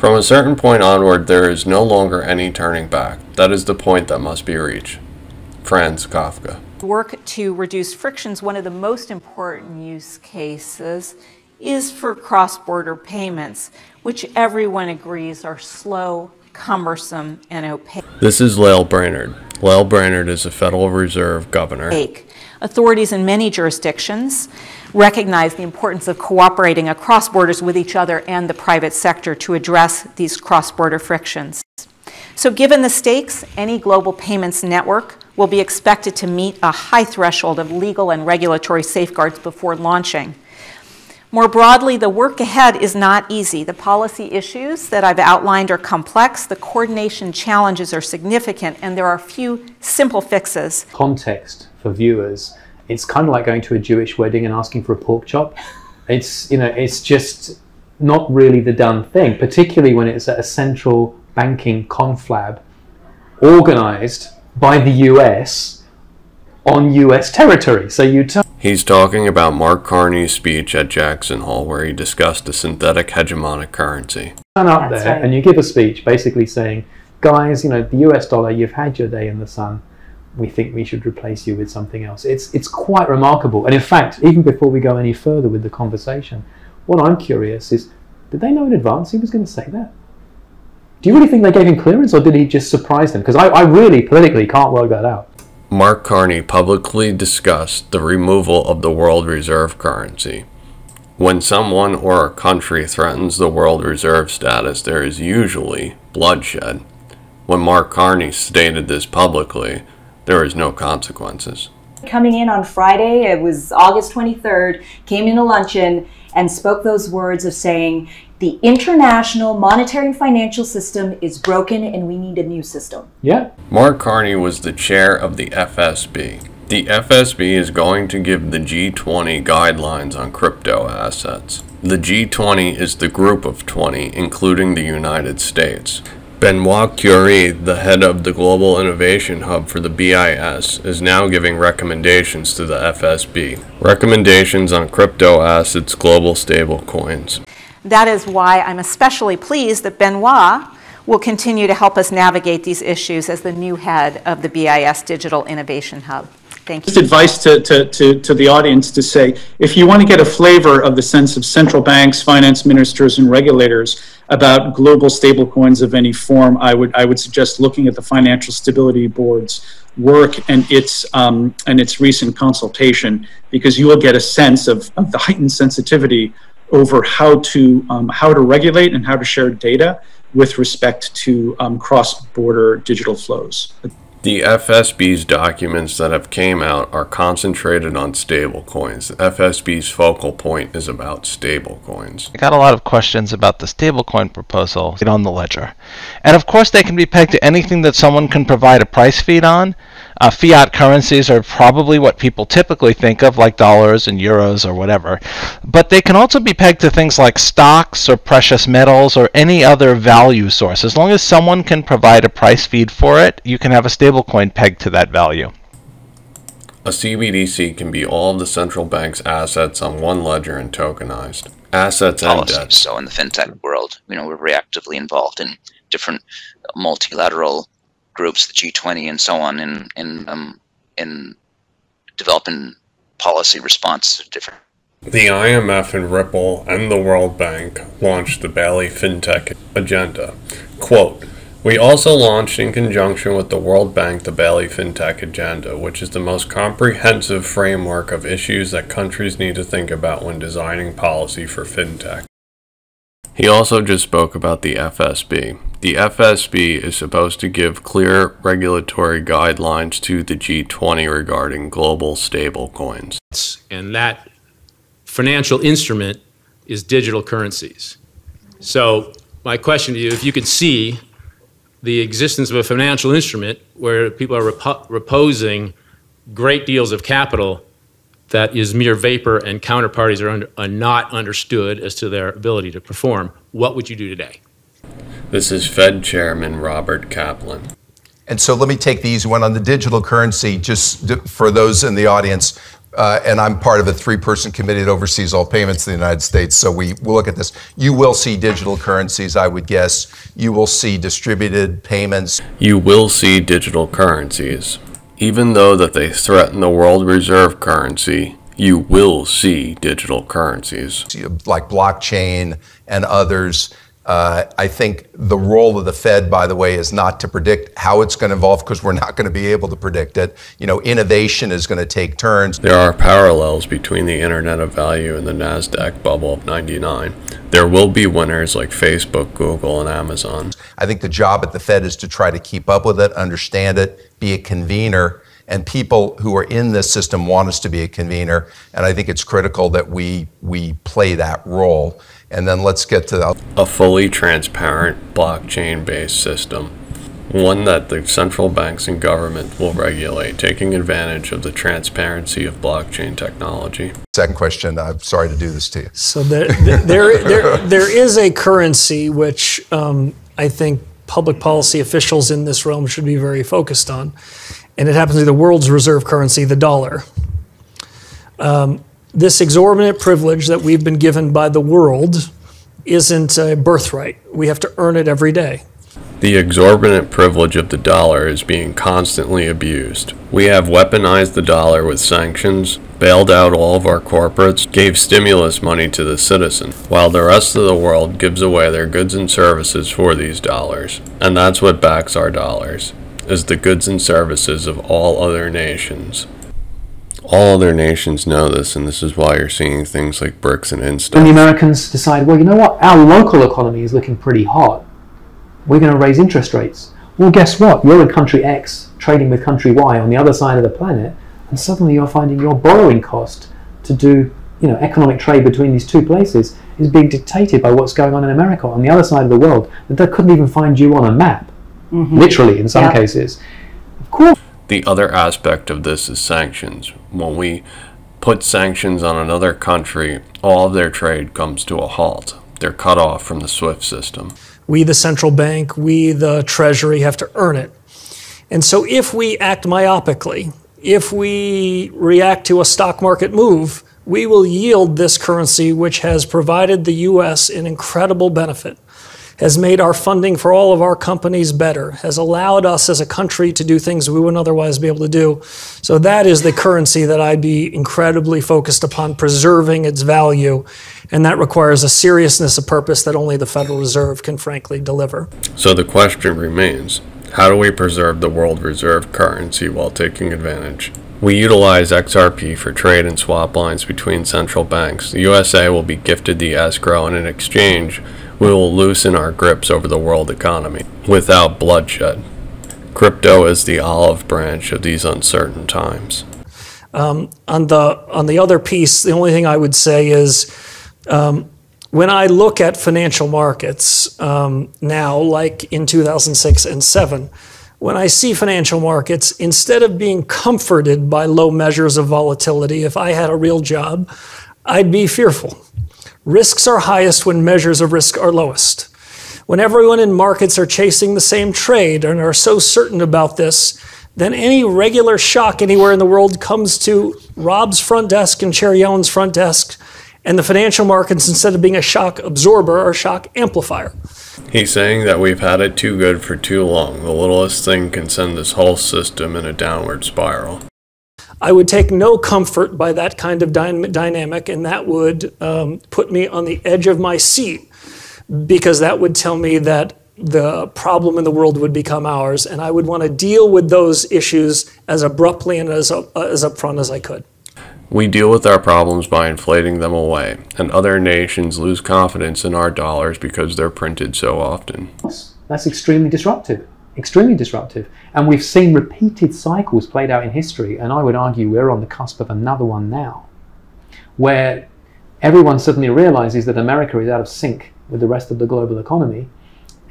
From a certain point onward, there is no longer any turning back. That is the point that must be reached. Franz Kafka. Work to reduce frictions, one of the most important use cases is for cross-border payments, which everyone agrees are slow, cumbersome, and opaque. This is Lael Brainerd. Lael Brainerd is a Federal Reserve governor. Authorities in many jurisdictions recognize the importance of cooperating across borders with each other and the private sector to address these cross-border frictions. So given the stakes, any global payments network will be expected to meet a high threshold of legal and regulatory safeguards before launching. More broadly, the work ahead is not easy. The policy issues that I've outlined are complex, the coordination challenges are significant, and there are few simple fixes. Context for viewers, it's kind of like going to a Jewish wedding and asking for a pork chop. It's, you know, it's just not really the done thing, particularly when it's at a central banking conflab organized by the US on US territory. So He's talking about Mark Carney's speech at Jackson Hole, where he discussed a synthetic hegemonic currency. Turn up there and you give a speech basically saying, guys, you know, the US dollar, you've had your day in the sun. We think we should replace you with something else. It's quite remarkable. And in fact, even before we go any further with the conversation, what I'm curious is, did they know in advance he was going to say that? Do you really think they gave him clearance, or did he just surprise them? Because I really politically can't work that out. Mark Carney publicly discussed the removal of the world reserve currency. When someone or a country threatens the world reserve status, there is usually bloodshed. When Mark Carney stated this publicly, there is no consequences. Coming in on Friday, it was August 23rd, came in a luncheon and spoke those words of saying, the international monetary and financial system is broken and we need a new system. Yeah. Mark Carney was the chair of the FSB. The FSB is going to give the G20 guidelines on crypto assets. The G20 is the group of 20, including the United States. Benoit Curie, the head of the Global Innovation Hub for the BIS, is now giving recommendations to the FSB. Recommendations on crypto assets, global stablecoins. That is why I'm especially pleased that Benoit will continue to help us navigate these issues as the new head of the BIS Digital Innovation Hub. Thank you. Just advice to the audience to say, if you want to get a flavor of the sense of central banks, finance ministers, and regulators about global stablecoins of any form, I would suggest looking at the Financial Stability Board's work and its recent consultation, because you will get a sense of the heightened sensitivity over how to regulate and how to share data with respect to cross-border digital flows. The FSB's documents that have came out are concentrated on stablecoins. The FSB's focal point is about stablecoins. I got a lot of questions about the stablecoin proposal on the ledger. And of course they can be pegged to anything that someone can provide a price feed on. Fiat currencies are probably what people typically think of, like dollars and euros or whatever. But they can also be pegged to things like stocks or precious metals or any other value source. As long as someone can provide a price feed for it, you can have a stablecoin pegged to that value. A CBDC can be all of the central bank's assets on one ledger and tokenized. Assets and debt. So in the fintech world, you know, we're reactively involved in different multilateral groups, the G20 and so on, in developing policy response to different. The IMF and Ripple and the World Bank launched the Bali FinTech Agenda. Quote, we also launched in conjunction with the World Bank the Bali FinTech Agenda, which is the most comprehensive framework of issues that countries need to think about when designing policy for fintech. He also just spoke about the FSB. The FSB is supposed to give clear regulatory guidelines to the G20 regarding global stablecoins. And that financial instrument is digital currencies. So my question to you, if you could see the existence of a financial instrument where people are reposing great deals of capital that is mere vapor and counterparties are not understood as to their ability to perform, what would you do today? This is Fed Chairman Robert Kaplan. And so let me take the easy one on the digital currency, just for those in the audience. and I'm part of a 3-person committee that oversees all payments in the United States, so we'll look at this. You will see digital currencies, I would guess. You will see distributed payments. You will see digital currencies. Even though that they threaten the world reserve currency, you will see digital currencies. Like blockchain and others. I think the role of the Fed, by the way, is not to predict how it's going to evolve, because we're not going to be able to predict it. You know, innovation is going to take turns. There are parallels between the Internet of Value and the NASDAQ bubble of '99. There will be winners like Facebook, Google, and Amazon. I think the job at the Fed is to try to keep up with it, understand it, be a convener. And people who are in this system want us to be a convener. And I think it's critical that we play that role. And then let's get to a fully transparent blockchain-based system, one that the central banks and government will regulate, taking advantage of the transparency of blockchain technology. Second question, I'm sorry to do this to you. So there is a currency which I think public policy officials in this realm should be very focused on, and it happens to be the world's reserve currency, the dollar. This exorbitant privilege that we've been given by the world isn't a birthright. We have to earn it every day. The exorbitant privilege of the dollar is being constantly abused. We have weaponized the dollar with sanctions, bailed out all of our corporates, gave stimulus money to the citizen, while the rest of the world gives away their goods and services for these dollars. And that's what backs our dollars, is the goods and services of all other nations. All other nations know this, and this is why you're seeing things like BRICS and Insta. When the Americans decide, well, you know what, our local economy is looking pretty hot, we're going to raise interest rates. Well, guess what? You're in country X trading with country Y on the other side of the planet, and suddenly you're finding your borrowing cost to do, you know, economic trade between these two places is being dictated by what's going on in America on the other side of the world that they couldn't even find you on a map, literally in some cases. Of course. The other aspect of this is sanctions. When we put sanctions on another country, all of their trade comes to a halt. They're cut off from the SWIFT system. We, the central bank, we, the Treasury, have to earn it. And so if we act myopically, if we react to a stock market move, we will yield this currency, which has provided the U.S. an incredible benefit, has made our funding for all of our companies better, has allowed us as a country to do things we wouldn't otherwise be able to do. So that is the currency that I'd be incredibly focused upon preserving its value, and that requires a seriousness of purpose that only the Federal Reserve can frankly deliver. So the question remains, how do we preserve the world reserve currency while taking advantage? We utilize XRP for trade and swap lines between central banks. The USA will be gifted the escrow, and in exchange, we will loosen our grips over the world economy without bloodshed. Crypto is the olive branch of these uncertain times. On the other piece, the only thing I would say is when I look at financial markets now, like in 2006 and 2007, when I see financial markets, instead of being comforted by low measures of volatility, if I had a real job, I'd be fearful. Risks are highest when measures of risk are lowest. When everyone in markets are chasing the same trade and are so certain about this, then any regular shock anywhere in the world comes to Rob's front desk and Chair Yellen's front desk, and the financial markets, instead of being a shock absorber, are a shock amplifier. He's saying that we've had it too good for too long. The littlest thing can send this whole system in a downward spiral. I would take no comfort by that kind of dynamic, and that would put me on the edge of my seat, because that would tell me that the problem in the world would become ours, and I would want to deal with those issues as abruptly and as upfront as I could. We deal with our problems by inflating them away, and other nations lose confidence in our dollars because they're printed so often. That's extremely disruptive. Extremely disruptive. And we've seen repeated cycles played out in history, and I would argue we're on the cusp of another one now, where everyone suddenly realizes that America is out of sync with the rest of the global economy.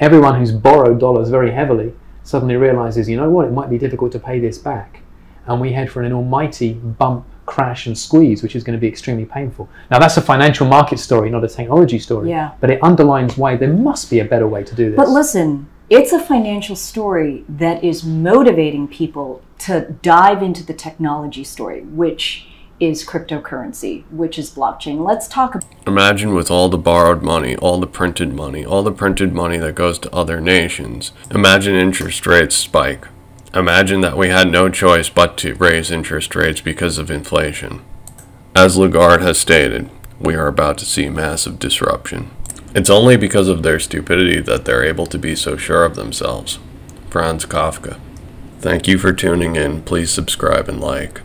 Everyone who's borrowed dollars very heavily suddenly realizes, you know what, it might be difficult to pay this back. And we head for an almighty bump, crash, and squeeze, which is going to be extremely painful. Now, that's a financial market story, not a technology story. But it underlines why there must be a better way to do this. But listen, it's a financial story that is motivating people to dive into the technology story, which is cryptocurrency, which is blockchain. Let's talk about. Imagine with all the borrowed money, all the printed money that goes to other nations. Imagine interest rates spike. Imagine that we had no choice but to raise interest rates because of inflation. As Lagarde has stated, we are about to see massive disruption. It's only because of their stupidity that they're able to be so sure of themselves. Franz Kafka. Thank you for tuning in. Please subscribe and like.